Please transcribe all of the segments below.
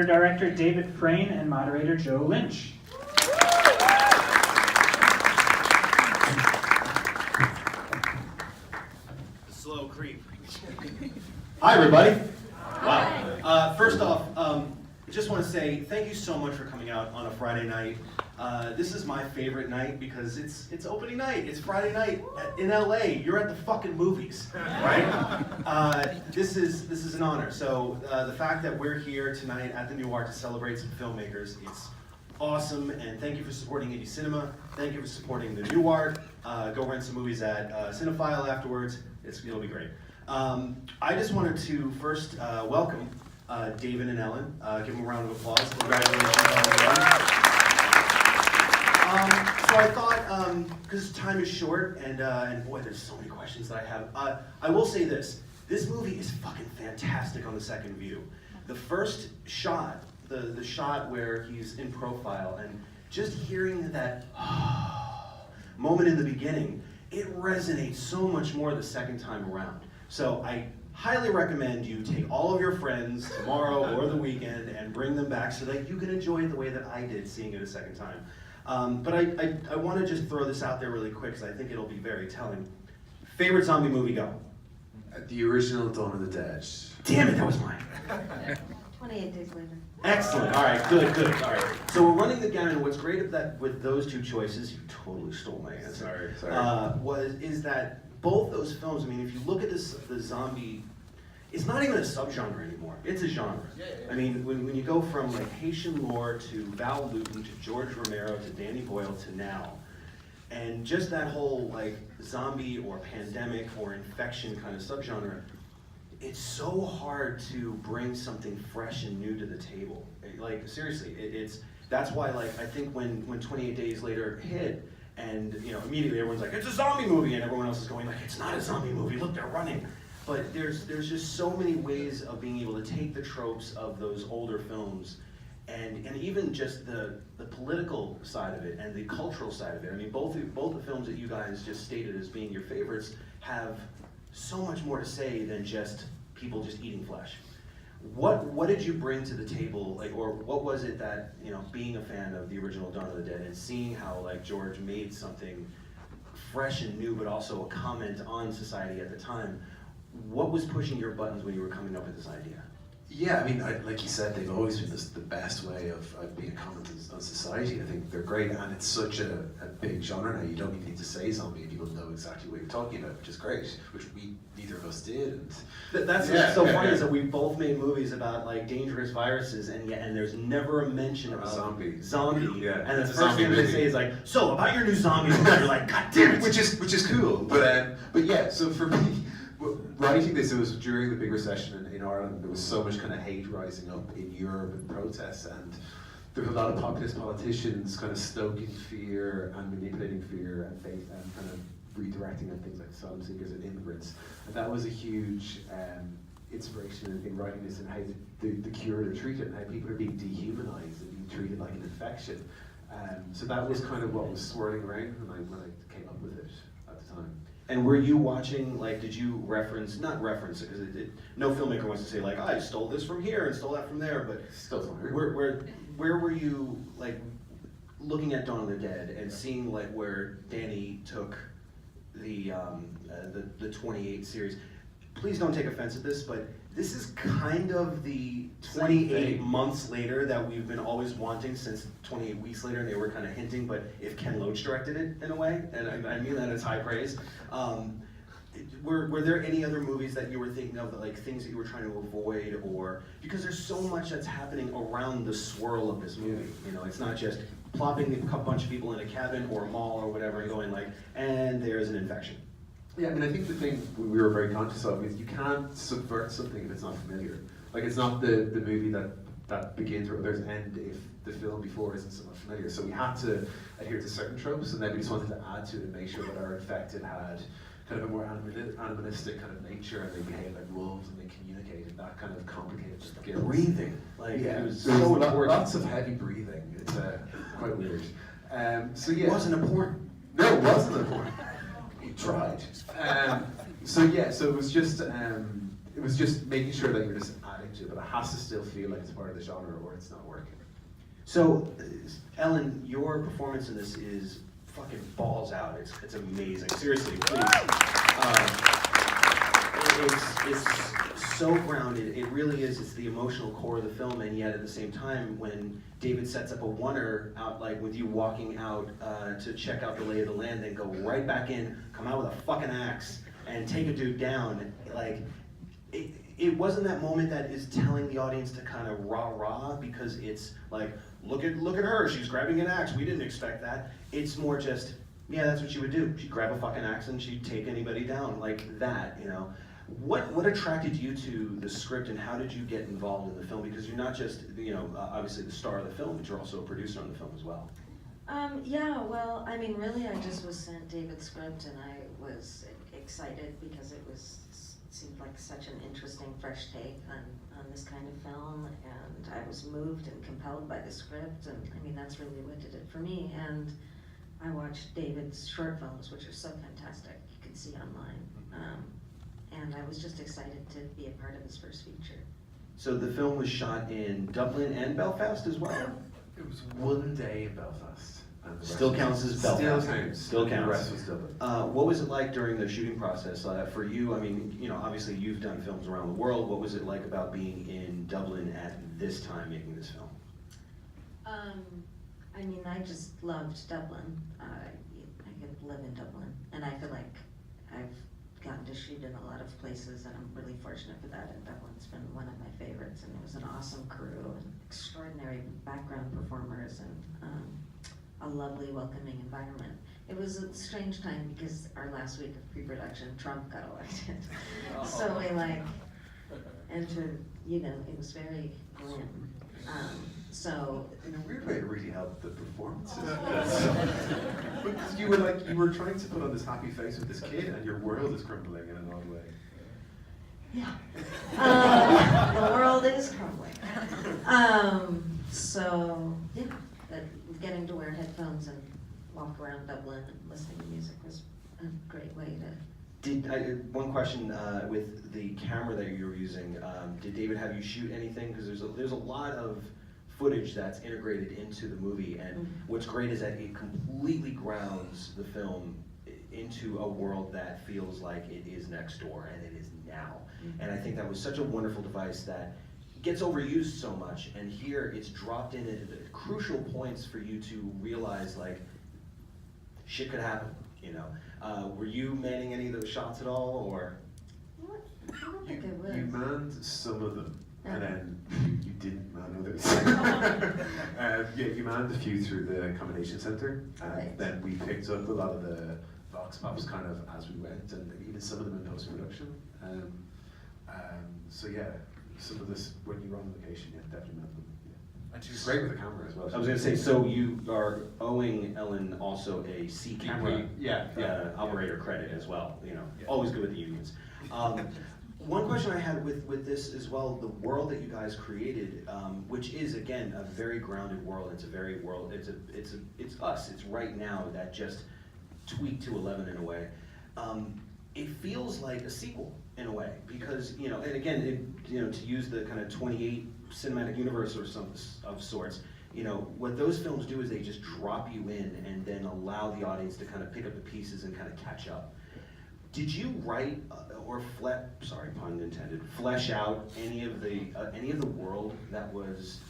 Director David Freyne and moderator Joe Lynch. Slow creep. Hi, everybody. Wow. First off, I just want to say thank you so much for coming out on a Friday night. This is my favorite night because it's opening night. It's Friday night in LA. You're at the fucking movies, right? This is an honor. So the fact that we're here tonight at the Nuart to celebrate some filmmakers, it's awesome. And thank you for supporting indie cinema. Thank you for supporting the Nuart. Go rent some movies at Cinephile afterwards. It'll be great. I just wanted to first welcome David and Ellen. Give them a round of applause. Congratulations on the run. So I thought, because time is short, and boy, there's so many questions that I have. I will say this. This movie is fucking fantastic on the second view. The first shot, the shot where he's in profile, and just hearing that moment in the beginning, it resonates so much more the second time around. So I highly recommend you take all of your friends tomorrow or the weekend and bring them back so that you can enjoy it the way that I did seeing it a second time. But I want to just throw this out there really quick because I think it'll be very telling. Favorite zombie movie, go. The original Dawn of the Dead. Damn it, that was mine. 28 days later. Excellent. All right, good. All right. So we're running the gamut. What's great of that with those two choices, you totally stole my answer. Sorry. Is that both those films? I mean, if you look at this, the zombie, it's not even a subgenre anymore. It's a genre. I mean, when you go from like Haitian lore to Val Lewton to George Romero to Danny Boyle to now, and just that whole like zombie or pandemic or infection kind of subgenre, it's so hard to bring something fresh and new to the table. Like seriously, that's why like I think when 28 Days Later hit, and immediately everyone's like, it's a zombie movie, and everyone else is going like, it's not a zombie movie. Look, they're running. But there's just so many ways of being able to take the tropes of those older films, and even just the political side of it and the cultural side of it. I mean, both the films that you guys just stated as being your favorites have so much more to say than just people just eating flesh. What did you bring to the table, like, or what was it that, being a fan of the original Dawn of the Dead and seeing how like George made something fresh and new, but also a comment on society at the time, what was pushing your buttons when you were coming up with this idea? Yeah, I mean, like you said, they've always been the best way of being a comment on society. I think they're great, and it's such a big genre now. You don't even need to say zombie, and people know exactly what you're talking about, which is great, which neither of us did. And That's what's so funny is that we both made movies about like dangerous viruses, and there's never a mention of zombie. Yeah. And the It's a first thing they say is like, so about your new zombie movie, you're like, God damn it! which is cool. But yeah, so for me, writing this, it was during the big recession in Ireland. There was so much kind of hate rising up in Europe and protests, and there were a lot of populist politicians kind of stoking fear and manipulating fear and faith and kind of redirecting on things like asylum seekers and immigrants. And that was a huge inspiration in writing this, and how the CURED are treated and how people are being dehumanized and being treated like an infection. So that was kind of what was swirling around when I came up with it at the time. And were you watching, like, did you not reference it, because no filmmaker wants to say, like, I stole this from here and stole that from there, but where were you, like, looking at Dawn of the Dead and seeing, like, where Danny took the 28 series? Please don't take offense at this, but this is kind of the 28 months later that we've been always wanting since 28 weeks later, and they were kind of hinting, but if Ken Loach directed it in a way, and I mean that as high praise, were there any other movies that you were thinking of, like things that you were trying to avoid, or, because there's so much that's happening around the swirl of this movie, it's not just plopping a bunch of people in a cabin or a mall or whatever and going like, and there's an infection. Yeah, I mean, I think the thing we were very conscious of is you can't subvert something if it's not familiar. Like, it's not the movie that begins or there's end if the film before isn't so much familiar. So we had to adhere to certain tropes, and then we just wanted to add to it and make sure that our infected had kind of a more animalistic kind of nature, and they behave like wolves and they communicated. That kind of complicated skills. Breathing, like, yeah, it was so important. Lots of heavy breathing. It's quite weird. So yeah, it wasn't important. No, it wasn't important. Tried. So it was just making sure that you're just adding into it, but it has to still feel like it's part of the genre or it's not working. So, Ellen, your performance in this is fucking balls out. It's amazing. Seriously, please. It's so grounded. It really is. It's the emotional core of the film, and yet at the same time, when David sets up a oneer out, like with you walking out to check out the lay of the land, then go right back in, come out with a fucking axe, and take a dude down. Like, it wasn't that moment that is telling the audience to kind of rah-rah, because it's like, look at her, she's grabbing an axe, we didn't expect that. It's more just, yeah, that's what she would do. She'd grab a fucking axe and she'd take anybody down, like that, you know. What attracted you to the script, and how did you get involved in the film? Because you're not just, you know, obviously the star of the film, but you're also a producer on the film as well. Yeah, well, I mean, really, I just was sent David's script, and I was excited because it seemed like such an interesting, fresh take on this kind of film, and I was moved and compelled by the script, and I mean, that's really what did it for me. And I watched David's short films, which are so fantastic, you can see online. And I was just excited to be a part of his first feature. So the film was shot in Dublin and Belfast as well? It was one day in Belfast. And the Still rest counts was- as Belfast. Still counts. The rest was Dublin. What was it like during the shooting process for you? I mean, you know, obviously you've done films around the world. What was it like about being in Dublin at this time making this film? I mean, I just loved Dublin. I could live in Dublin, and I feel like I've gotten to shoot in a lot of places, and I'm really fortunate for that. And Dublin's been one of my favorites, and it was an awesome crew and extraordinary background performers, and a lovely, welcoming environment. It was a strange time because our last week of pre-production, Trump got elected. So we entered, you know, it was very grim. So In a weird way, it really helped the performances. Because you were trying to put on this happy face with this kid, and your world is crumbling in an odd way. yeah, the world is crumbling. So yeah, getting to wear headphones and walk around Dublin and listening to music was a great way to. One question with the camera that you were using, did David have you shoot anything? Because there's a lot of footage that's integrated into the movie, and what's great is that it completely grounds the film into a world that feels like it is next door and it is now. And I think that was such a wonderful device that gets overused so much, and here it's dropped in at crucial points for you to realize, like, shit could happen, you know. Were you manning any of those shots at all, or? I don't think I was. You manned some of them, and then you didn't man others. Yeah, you manned a few through the accommodation centre, and Right. then we picked up a lot of the vox pops kind of as we went, and even some of them in post-production. So yeah, some of this, when you were on location, yeah, definitely manned them. Yeah. And she was great with the camera as well. I was gonna say, so you are owing Ellen also a C camera Yeah. operator credit as well, you know, Yeah. always good with the unions. One question I had with this as well, the world that you guys created, which is again a very grounded world. It's a very world. It's us. It's right now that just tweaked to 11 in a way. It feels like a sequel in a way, because, you know, and again, you know, to use the kind of 28 cinematic universe or some of sorts, you know, what those films do is they just drop you in and then allow the audience to kind of pick up the pieces and kind of catch up. Did you write or sorry, pun intended, flesh out any of the world that was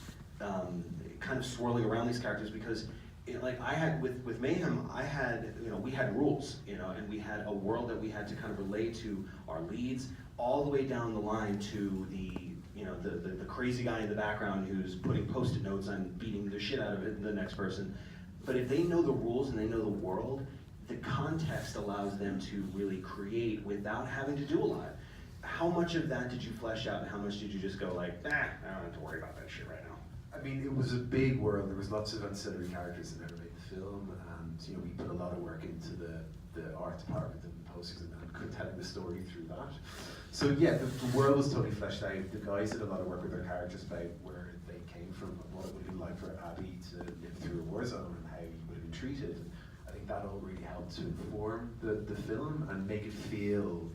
kind of swirling around these characters? Because, you know, like I had with Mayhem, I had, you know, we had rules, you know, and we had a world that we had to kind of relate to our leads, all the way down the line to the, you know, the crazy guy in the background who's putting post-it notes on beating the shit out of it, the next person. But if they know the rules and they know the world, the context allows them to really create without having to do a lot. How much of that did you flesh out, and how much did you just go like, I don't have to worry about that shit right now? I mean, it was a big world. There was lots of ancillary characters that never made the film, and you know, we put a lot of work into the art department and posters and telling the story through that. So yeah, the world was totally fleshed out. The guys did a lot of work with their characters about where they came from, what it would be like for Abby to live through a war zone and how he would have been treated. And I think that all really helped to inform the film and make it feel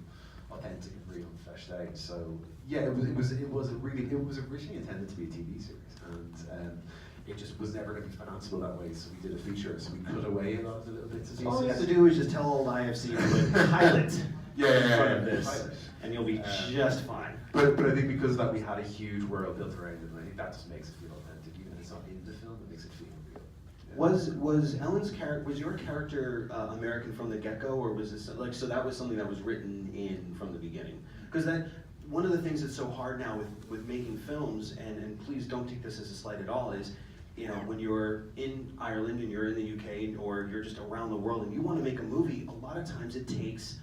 authentic and real and fleshed out. So Yeah, it was originally intended to be a TV series, and it just was never going to be financeable that way. So we did a feature, so we cut away a lot of the little bits. All you have to do is just tell old IFC to pilot in front of this, pilot. and you'll be just fine. But I think because of that, we had a huge world built around it, and I think that just makes it feel authentic. Even if it's not in the film, it makes it feel real. Yeah. Was Ellen's character, was your character American from the get-go, or was this like, so that was something that was written in from the beginning? Because that, one of the things that's so hard now with making films, and please don't take this as a slight at all, is, you know, when you're in Ireland and you're in the UK, or you're just around the world and you want to make a movie, a lot of times it takes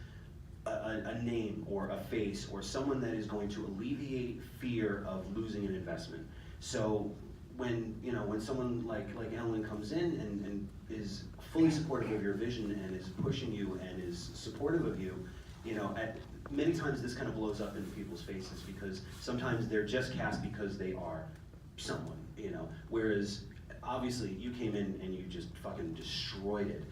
a name or a face or someone that is going to alleviate fear of losing an investment. So when, you know, when someone like Ellen comes in and is fully supportive of your vision and is pushing you and is supportive of you, you know, many times this kind of blows up in people's faces, because sometimes they're just cast because they are someone, you know, whereas obviously you came in and you just fucking destroyed it.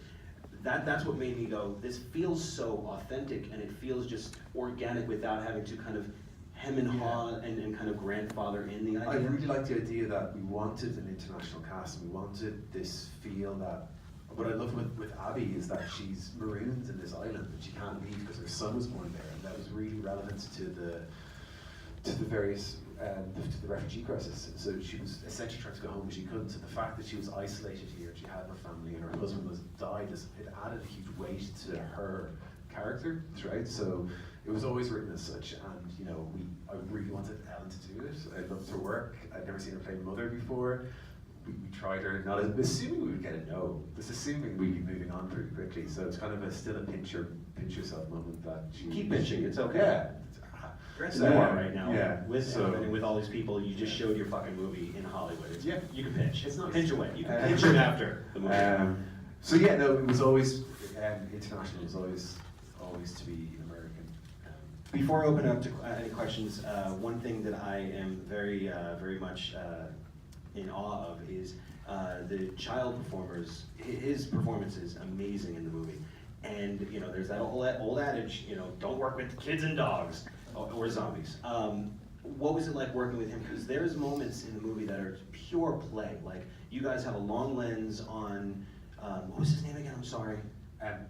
That's what made me go, this feels so authentic, and it feels just organic without having to kind of hem and haw and kind of grandfather in the idea. I really like the idea that we wanted an international cast, and we wanted this feel that, what I love with Abby is that she's marooned in this island and she can't leave because her son was born there, and that was really relevant to the various to the refugee crisis. So she was essentially trying to go home, but she couldn't. So the fact that she was isolated here, she had no family, and her husband was died, it added a huge weight to her character, right? So it was always written as such, and you know, I really wanted Ellen to do it. I loved her work. I'd never seen her play mother before. We tried her, not assuming we would get a no, just assuming we'd be moving on pretty quickly. So it's kind of still a pinch yourself moment that she Keep pinching, it's okay. Yeah. You're at Nuart right now. Yeah. With Ellen and with all these people, you just showed your fucking movie in Hollywood. Yeah. You can pinch. It's nice. Pinch away. You can pinch it after the movie. So yeah, no, it was always international. It was always to be American. Before I open up to any questions, one thing that I am very much in awe of is the child performers. His performance is amazing in the movie. And you know, there's that old adage, you know, don't work with kids and dogs or zombies. What was it like working with him? Because there's moments in the movie that are pure play. Like, you guys have a long lens on, what was his name again? I'm sorry.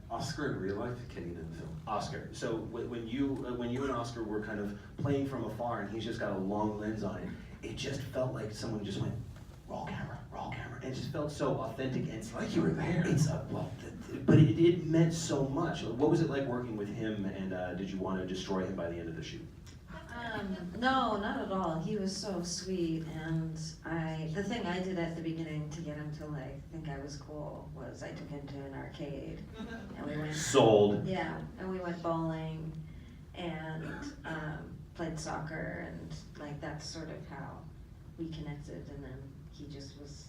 Oscar in real life, Kenny in the film. Oscar. So when you and Oscar were kind of playing from afar, and he's just got a long lens on it, it just felt like someone just went, roll camera, and it just felt so authentic. And it's like you were there. But it meant so much. What was it like working with him, and did you want to destroy him by the end of the shoot? No, not at all. He was so sweet, and the thing I did at the beginning to get him to like think I was cool was I took him to an arcade, and we went Sold. Yeah, and we went bowling, and played soccer, and like that's sort of how we connected, and then he just was.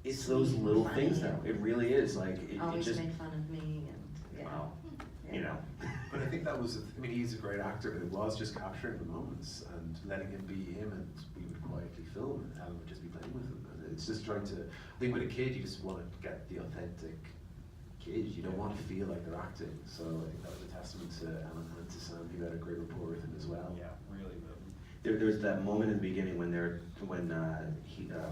It's sweet those and little funny, things though. It really is like it always just made fun of me, and yeah. wow. Yeah. You know. But I think that was, I mean, he's a great actor, but it was just capturing the moments and letting him be him, and we would quietly film, and Alan would just be playing with him. And it's just trying to, I think with a kid, you just want to get the authentic kid. You don't want to feel like they're acting. So I think that was a testament to Alan and to Sam, who had a great rapport with him as well. Yeah, really. There's that moment in the beginning when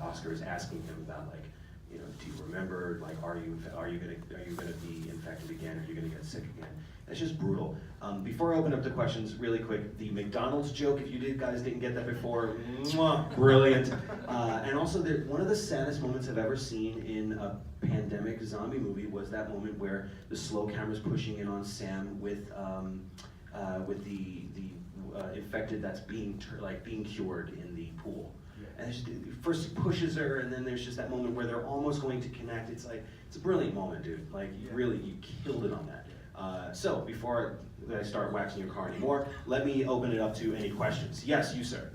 Oscar is asking him about, like, you know, do you remember, like, are you gonna be infected again? Are you gonna get sick again? It's just brutal. Before I open up to questions, really quick, the McDonald's joke, if you guys didn't get that before, mwah, brilliant. And also, one of the saddest moments I've ever seen in a pandemic zombie movie was that moment where the slow camera's pushing in on Sam with the infected that's being cured in the pool. And first he pushes her, and then there's just that moment where they're almost going to connect. It's like, it's a brilliant moment, dude. Like, you killed it on that. So before I start waxing your car anymore, let me open it up to any questions. Yes, you, sir.